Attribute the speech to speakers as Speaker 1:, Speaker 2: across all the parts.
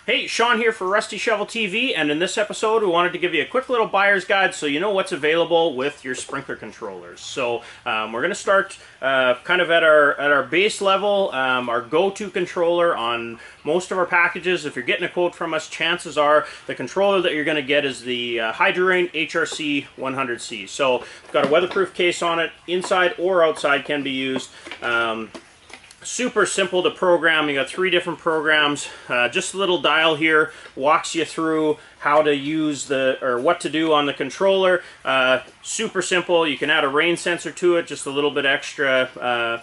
Speaker 1: Hey, Sean here for Rusty Shovel TV, and in this episode we wanted to give you a quick little buyer's guide so you know what's available with your sprinkler controllers. So we're going to start kind of at our base level, our go-to controller on most of our packages. If you're getting a quote from us, chances are the controller that you're going to get is the Hydrarain HRC 100C. So it's got a weatherproof case on it, inside or outside can be used. Super simple to program. You got 3 different programs. Just a little dial here walks you through how to use what to do on the controller. Super simple. You can add a rain sensor to it, just a little bit extra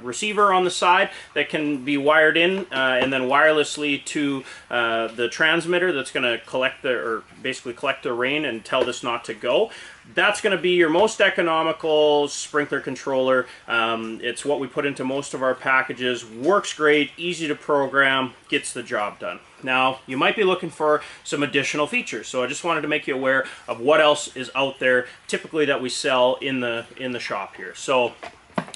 Speaker 1: receiver on the side that can be wired in and then wirelessly to the transmitter that's going to basically collect the rain and tell this not to go. That's going to be your most economical sprinkler controller. It's what we put into most of our packages. Works great, easy to program, gets the job done. Now, you might be looking for some additional features, so I just wanted to make you aware of what else is out there typically that we sell in the shop here. So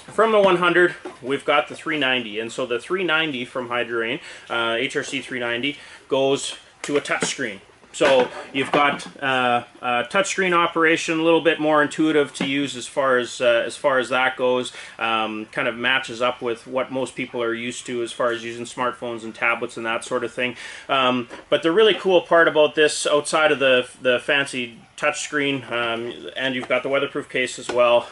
Speaker 1: from the 100, we've got the 390, and so the 390 from Hydrarain, HRC 390, goes to a touchscreen. So you've got a touchscreen operation, a little bit more intuitive to use as far as that goes. Kind of matches up with what most people are used to as far as using smartphones and tablets and that sort of thing. But the really cool part about this, outside of the fancy touchscreen, and you've got the weatherproof case as well,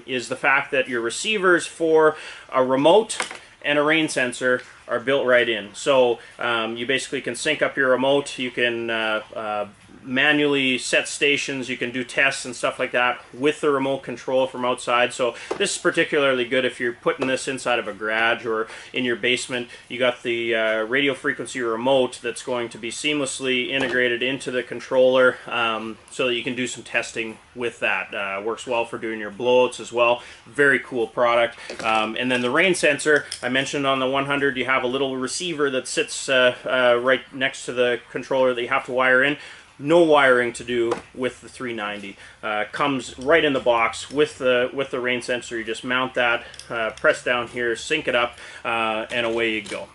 Speaker 1: is the fact that your receivers for a remote and a rain sensor are built right in. So you basically can sync up your remote, you can manually set stations, you can do tests and stuff like that with the remote control from outside. So this is particularly good if you're putting this inside of a garage or in your basement. You got the radio frequency remote that's going to be seamlessly integrated into the controller, so that you can do some testing with that. Works well for doing your blowouts as well. Very cool product. And then the rain sensor, I mentioned on the 100, you have a little receiver that sits right next to the controller that you have to wire in. No wiring to do with the 390. Comes right in the box with the rain sensor. You just mount that, press down here, sync it up, and away you go.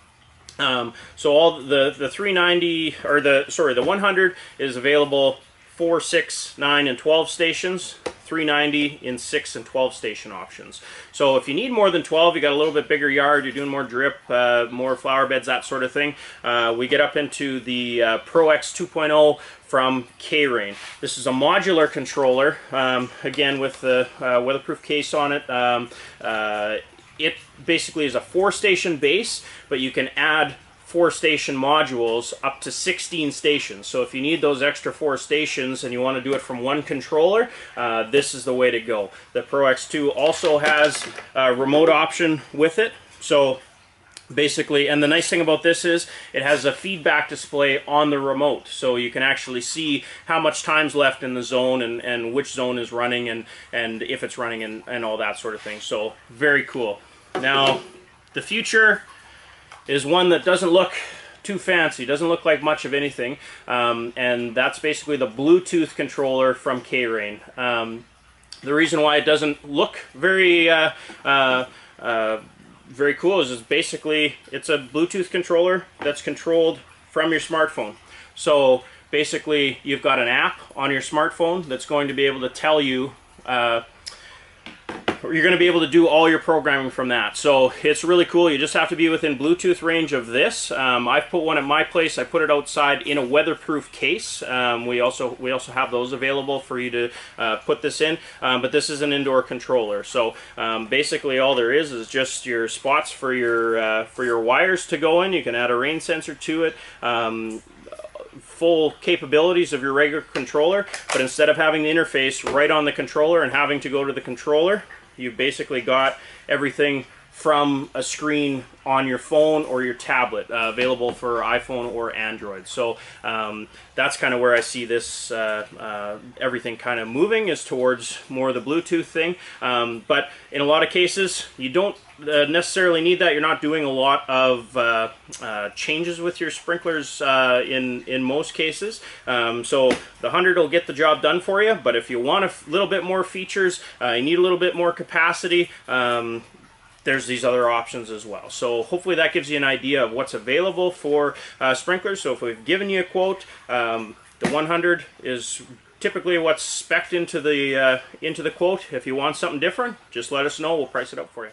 Speaker 1: So all the 390, or the 100 is available 4, 6, 9, and 12 stations. 390 in 6 and 12 station options. So if you need more than 12, you got a little bit bigger yard, you're doing more drip, more flower beds, that sort of thing, we get up into the Pro X 2.0 from K-Rain. This is a modular controller, again with the weatherproof case on it. It basically is a 4-station base, but you can add 4-station modules up to 16 stations. So if you need those extra 4 stations and you want to do it from one controller, this is the way to go. The Pro X2 also has a remote option with it. So basically, and the nice thing about this is it has a feedback display on the remote, so you can actually see how much time's left in the zone and which zone is running and if it's running and all that sort of thing. So very cool. Now, the future is one that doesn't look too fancy, doesn't look like much of anything, and that's basically the Bluetooth controller from K-Rain. The reason why it doesn't look very cool is basically it's a Bluetooth controller that's controlled from your smartphone. So basically you've got an app on your smartphone that's going to be able to tell you, you're going to be able to do all your programming from that. So it's really cool. You just have to be within Bluetooth range of this. I've put one at my place. I put it outside in a weatherproof case. We also have those available for you to put this in. But this is an indoor controller. So basically all there is just your spots for your wires to go in. You can add a rain sensor to it. Full capabilities of your regular controller, but instead of having the interface right on the controller and having to go to the controller, you've basically got everything from a screen on your phone or your tablet, available for iPhone or Android. So that's kind of where I see this, everything kind of moving, is towards more of the Bluetooth thing. But in a lot of cases, you don't necessarily need that. You're not doing a lot of changes with your sprinklers in most cases. So the 100 will get the job done for you, but if you want a little bit more features, you need a little bit more capacity, there's these other options as well. So hopefully that gives you an idea of what's available for sprinklers. So if we've given you a quote, the 100 is typically what's spec'd into the quote. If you want something different, just let us know. We'll price it up for you.